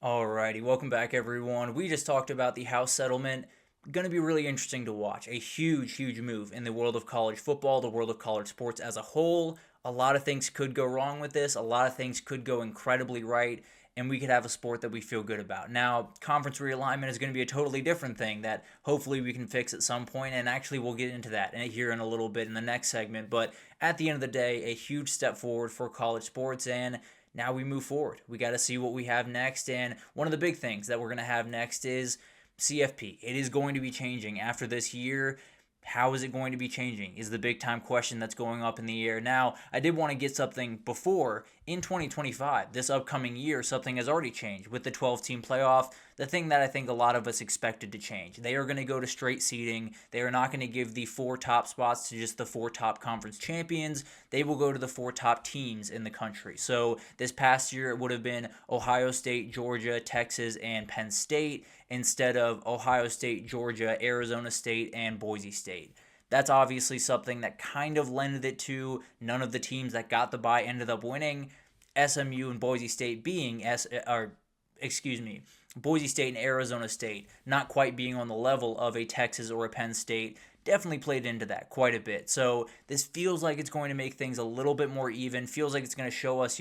Alrighty, welcome back everyone. We just talked about the House settlement. Going to be really interesting to watch. A huge, huge move in the world of college football, the world of college sports as a whole. A lot of things could go wrong with this. A lot of things could go incredibly right, and we could have a sport that we feel good about. Now, conference realignment is going to be a totally different thing that hopefully we can fix at some point, and actually we'll get into that here in a little bit in the next segment. But at the end of the day, a huge step forward for college sports, and now we move forward. We got to see what we have next. And one of the big things that we're going to have next is CFP. It is going to be changing after this year. How is it going to be changing is the big time question that's going up in the air. Now, I did want to get something before in 2025, this upcoming year, something has already changed with the 12-team playoff. The thing that I think a lot of us expected to change. They are going to go to straight seeding. They are not going to give the four top spots to just the four top conference champions. They will go to the four top teams in the country. So this past year, it would have been Ohio State, Georgia, Texas, and Penn State instead of Ohio State, Georgia, Arizona State, and Boise State. That's obviously something that kind of lended it to none of the teams that got the bye ended up winning. SMU and Boise State being Boise State and Arizona State not quite being on the level of a Texas or a Penn State definitely played into that quite a bit. So this feels like it's going to make things a little bit more even. Feels like it's going to show us,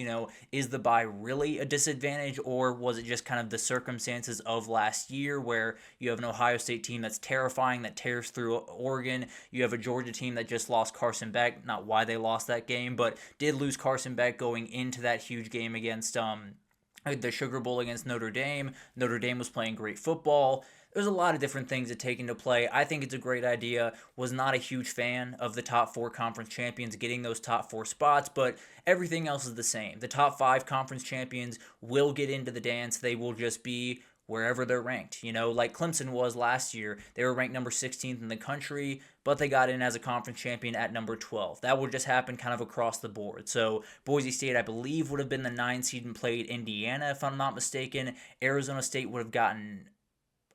is the bye really a disadvantage, or was it just kind of the circumstances of last year where you have an Ohio State team that's terrifying, that tears through Oregon. You have a Georgia team that just lost Carson Beck. Not why they lost that game, but did lose Carson Beck going into that huge game against the Sugar Bowl against Notre Dame. Notre Dame was playing great football. There's a lot of different things that take into play. I think it's a great idea. Was not a huge fan of the top four conference champions getting those top four spots, but everything else is the same. The top five conference champions will get into the dance. They will just be wherever they're ranked. Like Clemson was last year. They were ranked number 16th in the country, but they got in as a conference champion at number 12. That will just happen kind of across the board. So Boise State, I believe, would have been the 9 seed and played Indiana, if I'm not mistaken. Arizona State would have gotten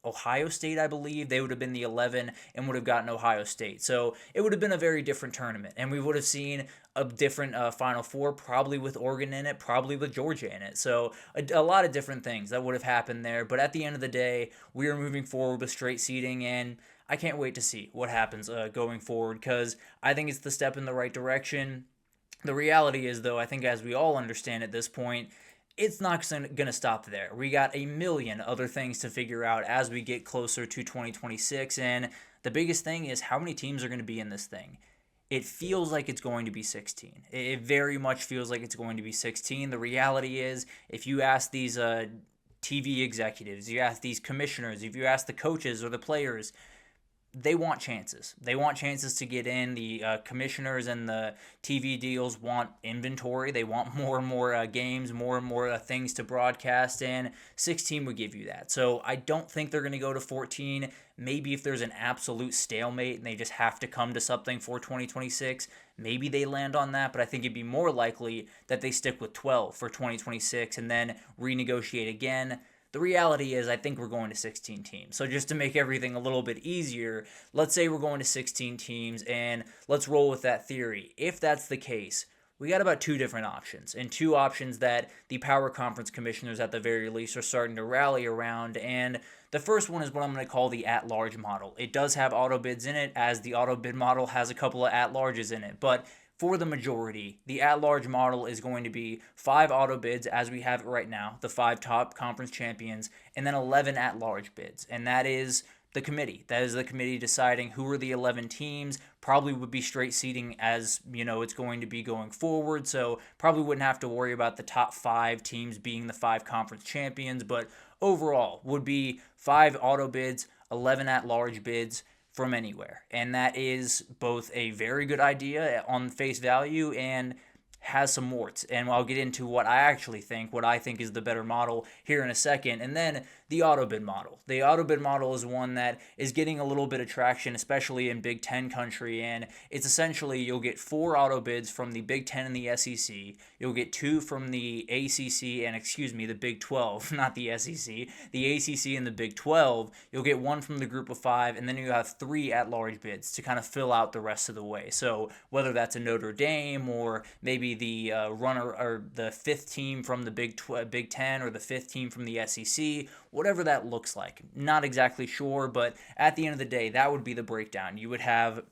Ohio State, I believe. They would have been the 11 and would have gotten Ohio State. So it would have been a very different tournament. And we would have seen a different Final Four, probably with Oregon in it, probably with Georgia in it. So a lot of different things that would have happened there. But at the end of the day, we are moving forward with straight seeding, and I can't wait to see what happens going forward, because I think it's the step in the right direction. The reality is, though, I think as we all understand at this point, it's not going to stop there. We got a million other things to figure out as we get closer to 2026, and the biggest thing is how many teams are going to be in this thing. It feels like it's going to be 16. It very much feels like it's going to be 16. The reality is, if you ask these TV executives, you ask these commissioners, if you ask the coaches or the players, they want chances. They want chances to get in. The commissioners and the TV deals want inventory. They want more and more games, more and more things to broadcast, and 16 would give you that. So I don't think they're going to go to 14. Maybe if there's an absolute stalemate and they just have to come to something for 2026, maybe they land on that, but I think it'd be more likely that they stick with 12 for 2026 and then renegotiate again. The reality is, I think we're going to 16 teams. So just to make everything a little bit easier, let's say we're going to 16 teams, and let's roll with that theory. If that's the case, we got about two different options, and two options that the power conference commissioners at the very least are starting to rally around. And the first one is what I'm going to call the at-large model. It does have auto bids in it, as the auto bid model has a couple of at-larges in it, but for the majority, the at-large model is going to be 5 auto bids as we have it right now, the 5 top conference champions, and then 11 at-large bids. And that is the committee. That is the committee deciding who are the 11 teams. Probably would be straight seeding as, it's going to be going forward. So probably wouldn't have to worry about the top 5 teams being the 5 conference champions. But overall, would be 5 auto bids, 11 at-large bids, from anywhere. And that is both a very good idea on face value and has some warts. And I'll get into what I think is the better model here in a second. And then the auto bid model. The auto bid model is one that is getting a little bit of traction, especially in Big Ten country. And it's essentially you'll get 4 auto bids from the Big Ten and the SEC. You'll get 2 from the ACC and, the Big 12, not the SEC. The ACC and the Big 12. You'll get 1 from the group of 5, and then you have 3 at-large bids to kind of fill out the rest of the way. So whether that's a Notre Dame or maybe be the runner or the fifth team from the Big Ten or the fifth team from the SEC, whatever that looks like. Not exactly sure, but at the end of the day, that would be the breakdown. You'd have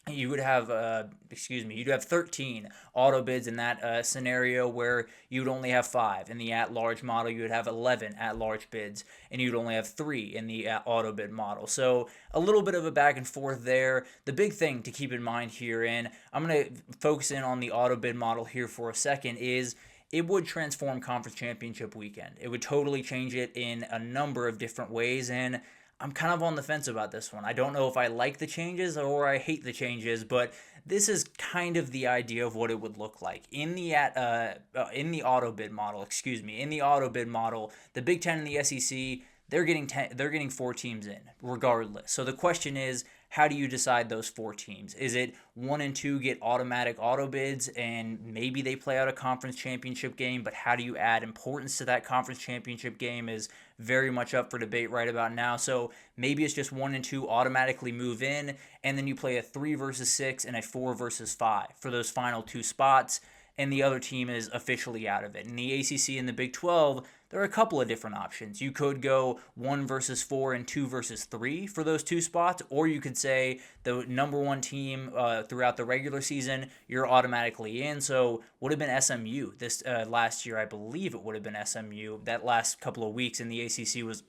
13 auto bids in that scenario, where you'd only have 5 in the at-large model. You would have 11 at-large bids, and you'd only have 3 in the auto bid model. So a little bit of a back and forth there. The big thing to keep in mind here, and I'm going to focus in on the auto bid model here for a second, is it would transform conference championship weekend. It would totally change it in a number of different ways, and I'm kind of on the fence about this one. I don't know if I like the changes or I hate the changes, but this is kind of the idea of what it would look like in the auto bid model. In the auto bid model, the Big Ten and the SEC, they're getting 4 teams in regardless. So the question is, how do you decide those 4 teams? Is it 1 and 2 get automatic auto bids and maybe they play out a conference championship game, but how do you add importance to that conference championship game is very much up for debate right about now. So maybe it's just 1 and 2 automatically move in, and then you play a 3 versus 6 and a 4 versus 5 for those final 2 spots, and the other team is officially out of it. In the ACC and the Big 12, there are a couple of different options. You could go 1 versus 4 and 2 versus 3 for those 2 spots, or you could say the number 1 team throughout the regular season, you're automatically in. So would have been SMU this last year. I believe it would have been SMU. That last couple of weeks in the ACC was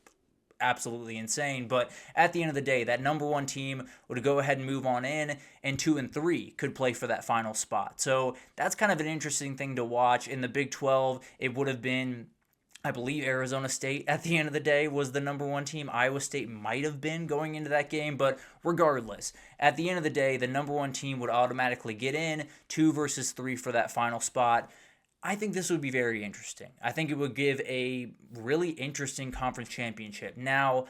absolutely insane. But at the end of the day, that number 1 team would go ahead and move on in, and 2 and 3 could play for that final spot. So that's kind of an interesting thing to watch. In the Big 12, it would have been, I believe, Arizona State at the end of the day was the number 1 team. Iowa State might have been going into that game, but regardless, at the end of the day, the number 1 team would automatically get in, 2 versus 3 for that final spot. I think this would be very interesting. I think it would give a really interesting conference championship. Now,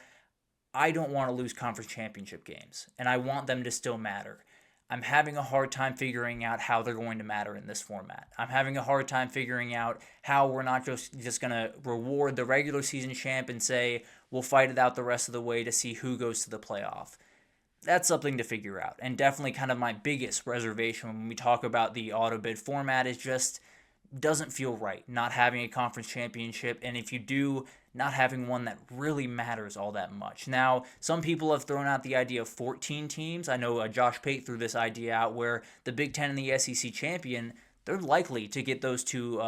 I don't want to lose conference championship games, and I want them to still matter. I'm having a hard time figuring out how they're going to matter in this format. I'm having a hard time figuring out how we're not just going to reward the regular season champ and say, we'll fight it out the rest of the way to see who goes to the playoff. That's something to figure out. And definitely kind of my biggest reservation when we talk about the auto bid format is just doesn't feel right not having a conference championship, and if you do, not having one that really matters all that much. Now, some people have thrown out the idea of 14 teams. I know Josh Pate threw this idea out where the Big Ten and the SEC champion, they're likely to get those 2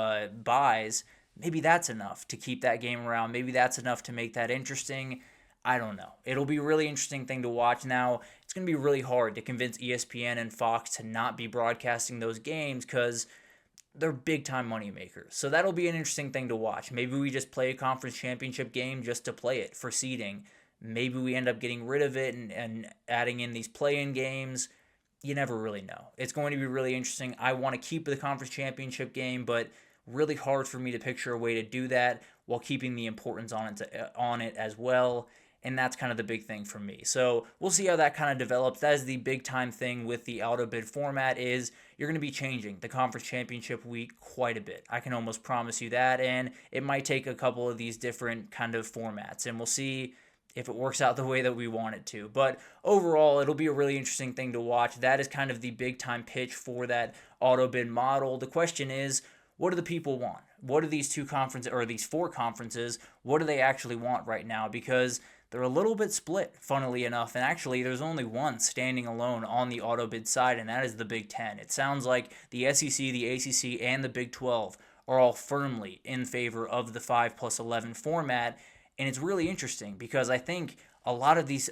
buys. Maybe that's enough to keep that game around. Maybe that's enough to make that interesting. I don't know. It'll be a really interesting thing to watch. Now, it's going to be really hard to convince ESPN and Fox to not be broadcasting those games because they're big-time moneymakers. So that'll be an interesting thing to watch. Maybe we just play a conference championship game just to play it for seeding. Maybe we end up getting rid of it and adding in these play-in games. You never really know. It's going to be really interesting. I want to keep the conference championship game, but really hard for me to picture a way to do that while keeping the importance on it as well. And that's kind of the big thing for me. So we'll see how that kind of develops. That is the big time thing with the auto bid format is you're going to be changing the conference championship week quite a bit. I can almost promise you that. And it might take a couple of these different kind of formats. And we'll see if it works out the way that we want it to. But overall, it'll be a really interesting thing to watch. That is kind of the big time pitch for that auto bid model. The question is, what do the people want? What do these 2 conferences, or these 4 conferences, what do they actually want right now? Because they're a little bit split, funnily enough, and actually there's only one standing alone on the auto bid side, and that is the Big Ten. It sounds like the SEC, the ACC, and the Big 12 are all firmly in favor of the 5+11 format, and it's really interesting because I think a lot of these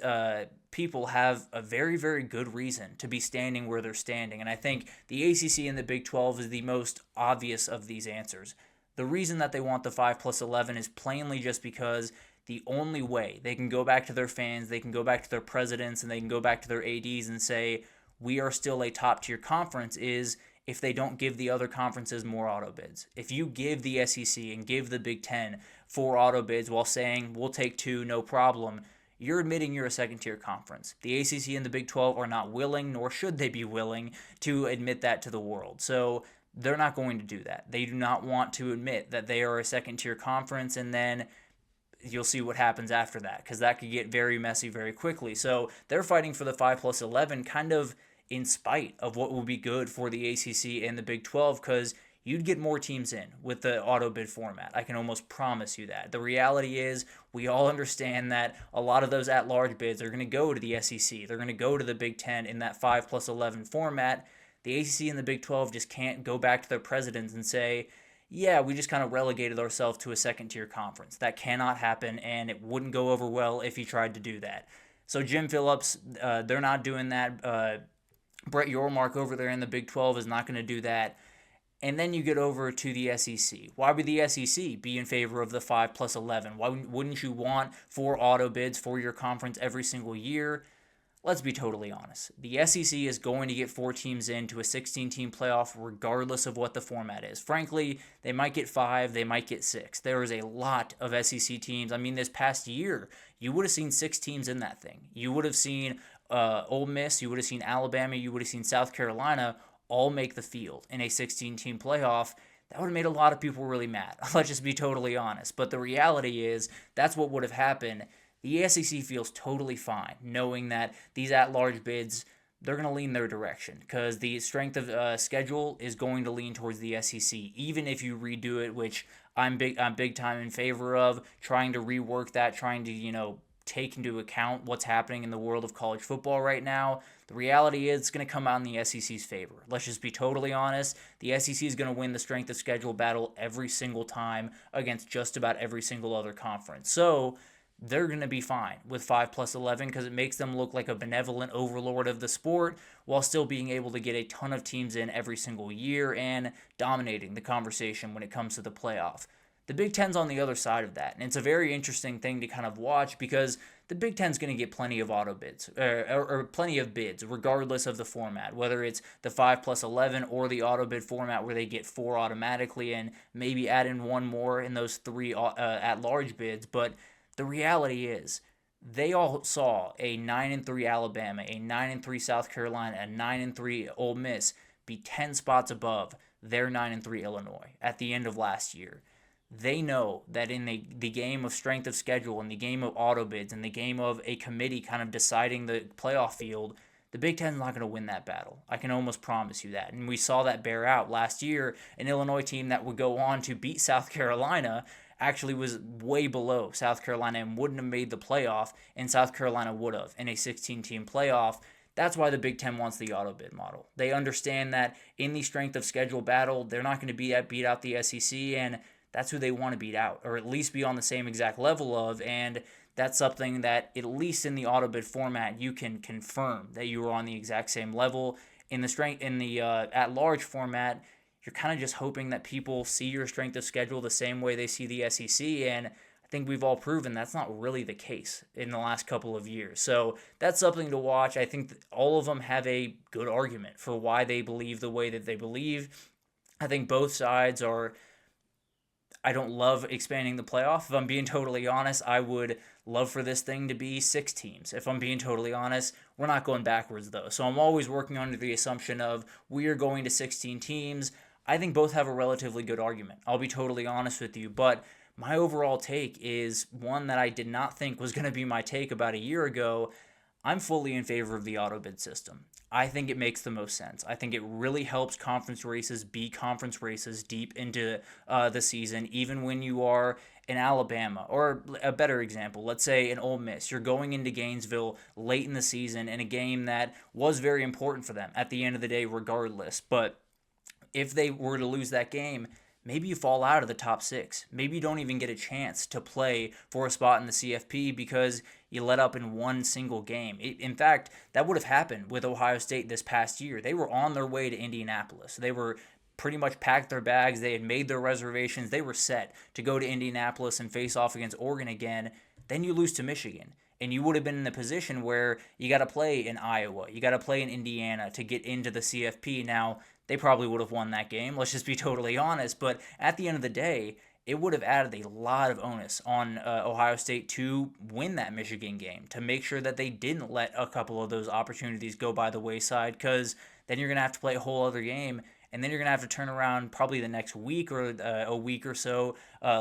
people have a very, very good reason to be standing where they're standing, and I think the ACC and the Big 12 is the most obvious of these answers. The reason that they want the 5+11 is plainly just because the only way they can go back to their fans, they can go back to their presidents, and they can go back to their ADs and say, we are still a top-tier conference is if they don't give the other conferences more auto bids. If you give the SEC and give the Big Ten 4 auto bids while saying, we'll take 2, no problem, you're admitting you're a second-tier conference. The ACC and the Big 12 are not willing, nor should they be willing, to admit that to the world. So they're not going to do that. They do not want to admit that they are a second-tier conference, and then you'll see what happens after that, because that could get very messy very quickly. So they're fighting for the 5+11 kind of in spite of what would be good for the ACC and the Big 12, because you'd get more teams in with the auto bid format. I can almost promise you that. The reality is, we all understand that a lot of those at large bids are going to go to the SEC. They're going to go to the Big 10 in that 5+11 format. The ACC and the Big 12 just can't go back to their presidents and say, yeah, we just kind of relegated ourselves to a second tier conference. That cannot happen, and it wouldn't go over well if he tried to do that. So Jim Phillips, they're not doing that. Brett Yormark over there in the Big 12 is not going to do that. And then you get over to the SEC. Why would the SEC be in favor of the 5+11? Why wouldn't you want 4 auto bids for your conference every single year? Let's be totally honest. The SEC is going to get 4 teams into a 16-team playoff regardless of what the format is. Frankly, they might get 5, they might get 6. There is a lot of SEC teams. I mean, this past year, you would have seen 6 teams in that thing. You would have seen Ole Miss, you would have seen Alabama, you would have seen South Carolina all make the field in a 16-team playoff. That would have made a lot of people really mad. Let's just be totally honest. But the reality is, that's what would have happened. The SEC feels totally fine knowing that these at-large bids, they're going to lean their direction because the strength of schedule is going to lean towards the SEC, even if you redo it, which I'm big time in favor of, trying to rework that, trying to, take into account what's happening in the world of college football right now. The reality is it's going to come out in the SEC's favor. Let's just be totally honest. The SEC is going to win the strength of schedule battle every single time against just about every single other conference. So they're going to be fine with 5+11 because it makes them look like a benevolent overlord of the sport while still being able to get a ton of teams in every single year and dominating the conversation when it comes to the playoff. The Big Ten's on the other side of that, and it's a very interesting thing to kind of watch because the Big Ten's going to get plenty of auto bids, or plenty of bids, regardless of the format, whether it's the 5+11 or the auto bid format where they get 4 automatically and maybe add in 1 more in those 3 at-large bids. But the reality is, they all saw a 9-3 Alabama, a 9-3 South Carolina, a 9-3 Ole Miss be 10 spots above their 9-3 Illinois at the end of last year. They know that in the game of strength of schedule, in the game of auto bids, in the game of a committee kind of deciding the playoff field, the Big Ten's not going to win that battle. I can almost promise you that. And we saw that bear out last year. An Illinois team that would go on to beat South Carolina actually was way below South Carolina and wouldn't have made the playoff, and South Carolina would have in a 16-team playoff. That's why the Big Ten wants the auto bid model. They understand that in the strength of schedule battle, they're not going to beat out the SEC, and that's who they want to beat out, or at least be on the same exact level of, and that's something that, at least in the auto bid format, you can confirm that you are on the exact same level. In the at-large format, you're kind of just hoping that people see your strength of schedule the same way they see the SEC, and I think we've all proven that's not really the case in the last couple of years. So that's something to watch. I think all of them have a good argument for why they believe the way that they believe. I think both sides are... I don't love expanding the playoff. If I'm being totally honest, I would love for this thing to be 6 teams. If I'm being totally honest, we're not going backwards though. So I'm always working under the assumption of we are going to 16 teams. I think both have a relatively good argument. I'll be totally honest with you, but my overall take is one that I did not think was going to be my take about a year ago. I'm fully in favor of the auto bid system. I think it makes the most sense. I think it really helps conference races be conference races deep into the season, even when you are in Alabama. Or a better example, let's say an Ole Miss. You're going into Gainesville late in the season in a game that was very important for them at the end of the day regardless. But if they were to lose that game, maybe you fall out of the top 6. Maybe you don't even get a chance to play for a spot in the CFP because you let up in one single game. In fact, that would have happened with Ohio State this past year. They were on their way to Indianapolis. They were pretty much packed their bags. They had made their reservations. They were set to go to Indianapolis and face off against Oregon again. Then you lose to Michigan. And you would have been in a position where you got to play in Iowa. You got to play in Indiana to get into the CFP. Now, they probably would have won that game. Let's just be totally honest. But at the end of the day, it would have added a lot of onus on Ohio State to win that Michigan game, to make sure that they didn't let a couple of those opportunities go by the wayside, because then you're going to have to play a whole other game, and then you're going to have to turn around probably the next week or a week or so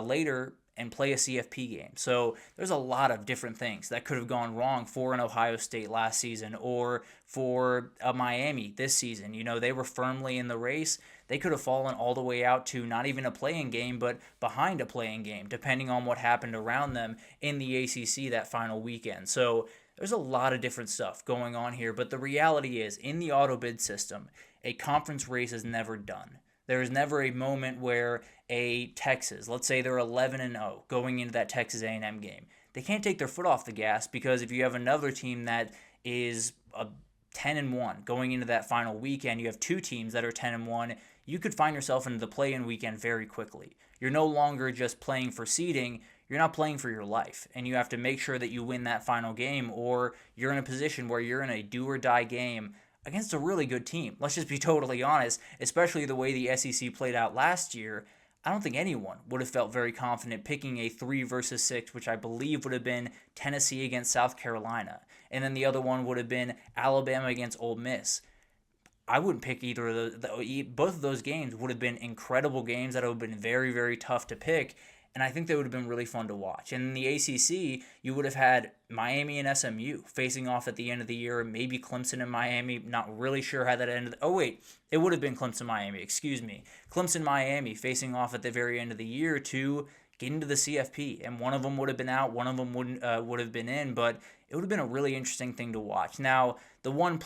later and play a CFP game. So there's a lot of different things that could have gone wrong for an Ohio State last season or for a Miami this season. They were firmly in the race. They could have fallen all the way out to not even a play-in game, but behind a play-in game, depending on what happened around them in the ACC that final weekend. So there's a lot of different stuff going on here, but the reality is, in the auto bid system, a conference race is never done. There is never a moment where a Texas, let's say they're 11-0 going into that Texas A&M game. They can't take their foot off the gas, because if you have another team that is a 10-1 going into that final weekend, you have two teams that are 10-1, you could find yourself into the play-in weekend very quickly. You're no longer just playing for seeding, you're not playing for your life, and you have to make sure that you win that final game, or you're in a position where you're in a do-or-die game against a really good team. Let's just be totally honest, especially the way the SEC played out last year. I don't think anyone would have felt very confident picking a 3 versus 6, which I believe would have been Tennessee against South Carolina, and then the other one would have been Alabama against Ole Miss. I wouldn't pick either of those. Both of those games would have been incredible games that would have been very, very tough to pick, and I think they would have been really fun to watch. And in the ACC, you would have had Miami and SMU facing off at the end of the year, maybe Clemson and Miami. Not really sure how that ended. Oh, wait, it would have been Clemson-Miami, excuse me. Clemson-Miami facing off at the very end of the year to get into the CFP, and one of them would have been out, one of them would have been in, but it would have been a really interesting thing to watch. Now, the 1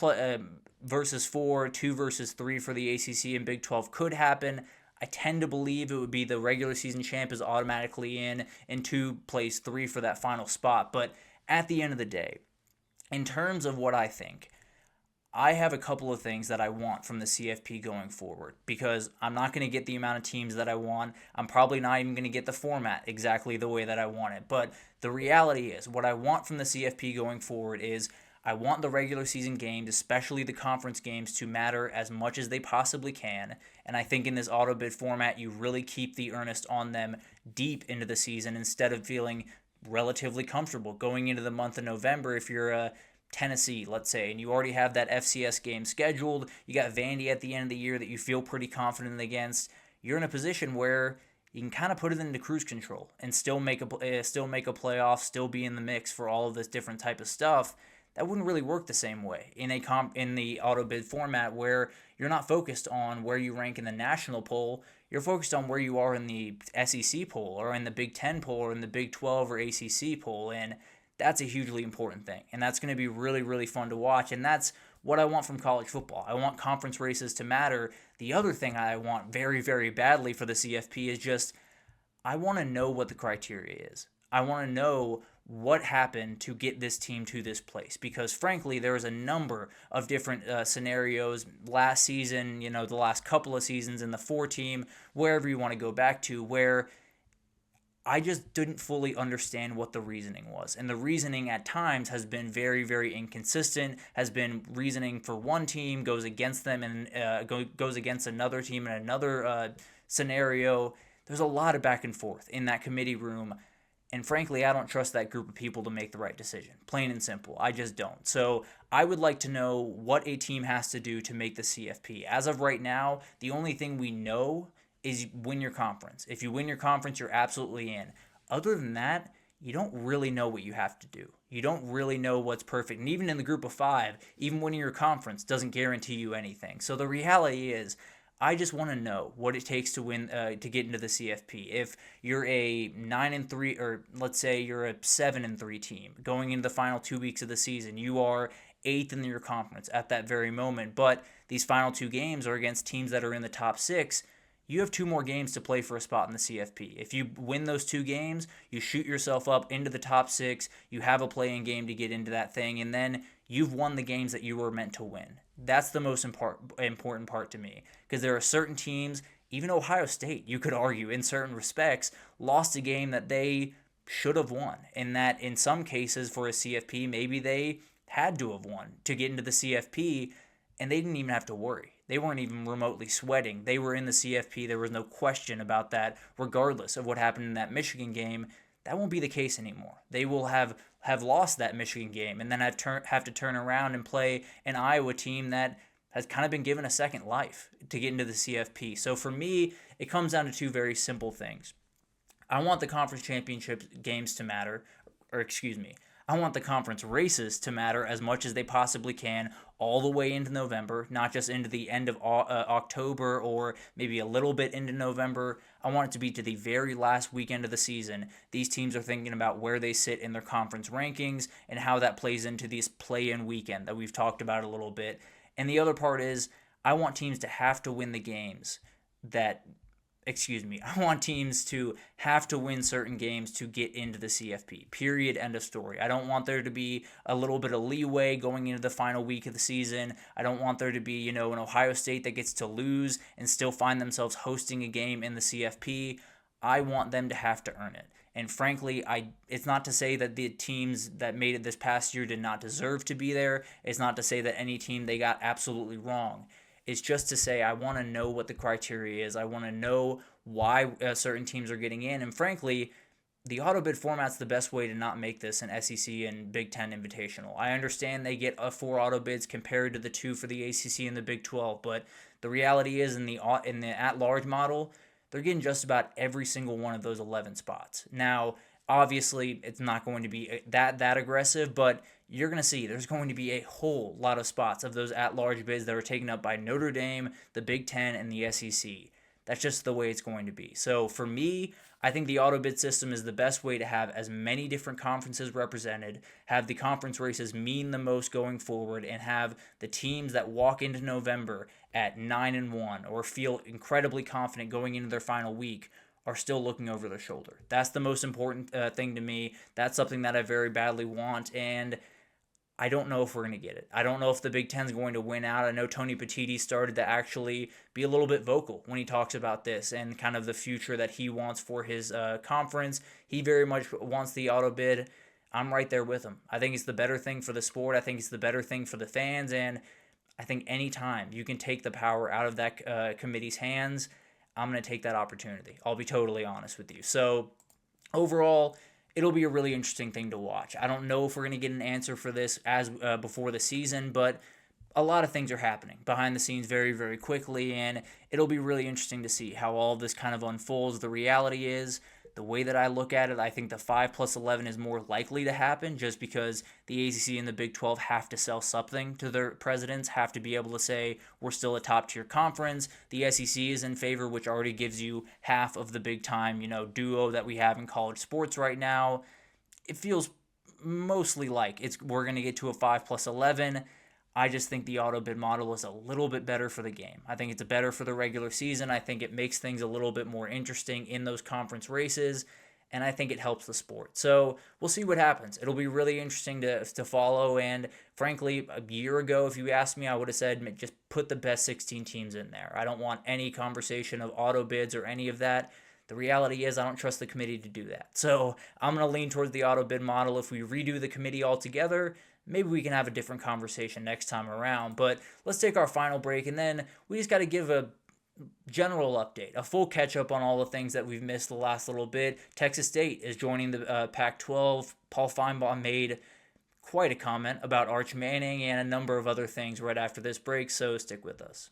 versus 4, 2 versus 3 for the ACC and Big 12 could happen. I tend to believe it would be the regular season champ is automatically in, and 2 plays 3 for that final spot. But at the end of the day, in terms of what I think, I have a couple of things that I want from the CFP going forward, because I'm not going to get the amount of teams that I want. I'm probably not even going to get the format exactly the way that I want it. But the reality is, what I want from the CFP going forward is I want the regular season games, especially the conference games, to matter as much as they possibly can. And I think in this auto bid format, you really keep the earnest on them deep into the season instead of feeling relatively comfortable going into the month of November. If you're a Tennessee, let's say, and you already have that FCS game scheduled, you got Vandy at the end of the year that you feel pretty confident against, you're in a position where you can kind of put it into cruise control and still make a playoff, still be in the mix for all of this different type of stuff. That wouldn't really work the same way in the auto bid format, where you're not focused on where you rank in the national poll. You're focused on where you are in the SEC poll, or in the Big 10 poll, or in the Big 12 or ACC poll, and that's a hugely important thing, and that's going to be really, really fun to watch, and that's what I want from college football. I want conference races to matter. The other thing I want very, very badly for the CFP is just, I want to know what the criteria is. I want to know what happened to get this team to this place, because frankly, there was a number of different scenarios last season, the last couple of seasons in the 4-team, wherever you want to go back to, where I just didn't fully understand what the reasoning was. And the reasoning at times has been very, very inconsistent, has been reasoning for one team, goes against them, and goes against another team in another scenario. There's a lot of back and forth in that committee room. And frankly, I don't trust that group of people to make the right decision. Plain and simple. I just don't. So I would like to know what a team has to do to make the CFP. As of right now, the only thing we know is win your conference. If you win your conference, you're absolutely in. Other than that, you don't really know what you have to do. You don't really know what's perfect. And even in the group of 5, even winning your conference doesn't guarantee you anything. So the reality is, I just want to know what it takes to win, to get into the CFP. If you're a 9-3, or let's say you're a 7-3 team going into the final 2 weeks of the season, you are 8th in your conference at that very moment. But these final 2 games are against teams that are in the top 6. You have 2 more games to play for a spot in the CFP. If you win those 2 games, you shoot yourself up into the top 6, you have a play-in game to get into that thing, and then you've won the games that you were meant to win. That's the most important part to me, because there are certain teams, even Ohio State, you could argue, in certain respects, lost a game that they should have won, and that in some cases for a CFP, maybe they had to have won to get into the CFP, and they didn't even have to worry. They weren't even remotely sweating. They were in the CFP. There was no question about that, regardless of what happened in that Michigan game. That won't be the case anymore. They will have lost that Michigan game and then have to turn around and play an Iowa team that has kind of been given a second life to get into the CFP. So for me, it comes down to 2 very simple things. I want the conference championship games to matter, or excuse me, I want the conference races to matter as much as they possibly can all the way into November, not just into the end of October or maybe a little bit into November. I want it to be to the very last weekend of the season. These teams are thinking about where they sit in their conference rankings and how that plays into this play-in weekend that we've talked about a little bit. And the other part is I want teams to have to win the games that I want teams to have to win certain games to get into the CFP. Period. End of story. I don't want there to be a little bit of leeway going into the final week of the season. I don't want there to be, an Ohio State that gets to lose and still find themselves hosting a game in the CFP. I want them to have to earn it. And frankly, it's not to say that the teams that made it this past year did not deserve to be there. It's not to say that any team they got absolutely wrong. It's just to say I want to know what the criteria is. I want to know why certain teams are getting in. And frankly, the auto bid format's the best way to not make this an SEC and Big Ten invitational. I understand they get 4 auto bids compared to the 2 for the ACC and the Big 12, but the reality is in the at-large model, they're getting just about every single one of those 11 spots. Now, obviously, it's not going to be that aggressive, but you're going to see there's going to be a whole lot of spots of those at-large bids that are taken up by Notre Dame, the Big Ten, and the SEC. That's just the way it's going to be. So for me, I think the auto bid system is the best way to have as many different conferences represented, have the conference races mean the most going forward, and have the teams that walk into November at 9-1 or feel incredibly confident going into their final week are still looking over their shoulder. That's the most important thing to me. That's something that I very badly want, and I don't know if we're going to get it. I don't know if the Big Ten's going to win out. I know Tony Petitti started to actually be a little bit vocal when he talks about this and kind of the future that he wants for his conference. He very much wants the auto bid. I'm right there with him. I think it's the better thing for the sport. I think it's the better thing for the fans, and I think anytime you can take the power out of that committee's hands, I'm going to take that opportunity. I'll be totally honest with you. So overall, it'll be a really interesting thing to watch. I don't know if we're going to get an answer for this as before the season, but a lot of things are happening behind the scenes very, very quickly, and it'll be really interesting to see how all this kind of unfolds. The reality is, the way that I look at it, I think the 5+11 is more likely to happen just because the ACC and the Big 12 have to sell something to their presidents, have to be able to say, we're still a top-tier conference. The SEC is in favor, which already gives you half of the big-time, duo that we have in college sports right now. It feels mostly like we're going to get to a 5+11. I just think the auto bid model is a little bit better for the game. I think it's better for the regular season. I think it makes things a little bit more interesting in those conference races, and I think it helps the sport. So we'll see what happens. It'll be really interesting to follow, and frankly, a year ago, if you asked me, I would have said just put the best 16 teams in there. I don't want any conversation of auto bids or any of that. The reality is I don't trust the committee to do that. So I'm going to lean towards the auto bid model. If we redo the committee altogether, maybe we can have a different conversation next time around. But let's take our final break, and then we just got to give a general update, a full catch-up on all the things that we've missed the last little bit. Texas State is joining the Pac-12. Paul Feinbaum made quite a comment about Arch Manning and a number of other things right after this break, so stick with us.